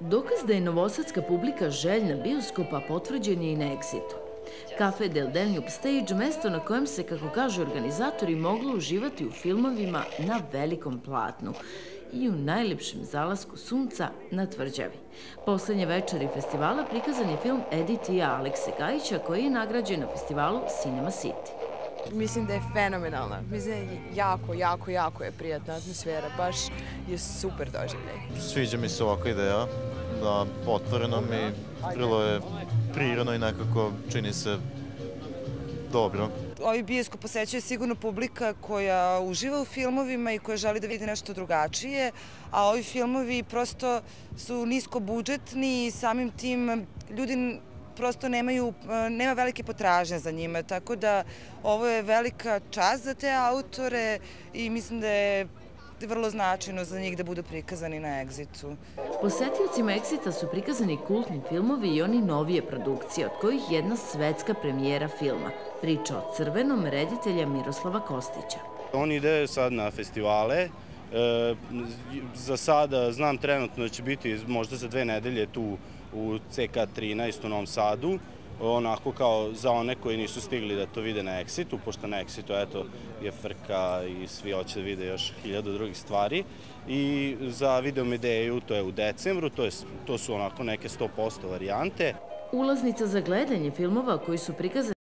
Dokaz da je novosadska publika željna bioskopa potvrđen je i na Exitu. Cafe del Danube Stage, mesto na kojem se, kako kažu organizatori, moglo uživati u filmovima na velikom platnu i u najlepšem zalasku sunca na tvrđavi. Poslednje večeri festivala prikazan je film Editija Alekse Gajića, koji je nagrađen na festivalu Cinema City. Mislim da je fenomenalna. Mislim da je jako je prijatna atmosfera. Baš je super doživljaj. Sviđa mi se ovakva ideja, da otvoreno mi vrlo je prirodno i nekako čini se dobro. Ovaj bioskop posećuje sigurno publika koja uživa u filmovima i koja želi da vidi nešto drugačije, a ovi filmovi prosto su niskobudžetni i samim tim ljudi prosto nema velike potražnje za njima, tako da ovo je velika čast za te autore i mislim da je vrlo značajno za njih da budu prikazani na Exitu. Posetiocima Exita su prikazani kultni filmovi i oni novije produkcije, od kojih jedna svetska premijera filma. Priča o Crvenom reditelja Miroslava Kostića. On ide sad na festivale. Za sada znam trenutno da će biti možda za 2 nedelje tu u CK13 u Novom Sadu, onako kao za one koji nisu stigli da to vide na Exitu, pošto na Exitu eto je frka i svi hoće da vide još 1000 drugih stvari. I za Video Medeju to je u decembru, to su onako neke 100% varijante. Ulaznica za gledanje filmova koji su prikazani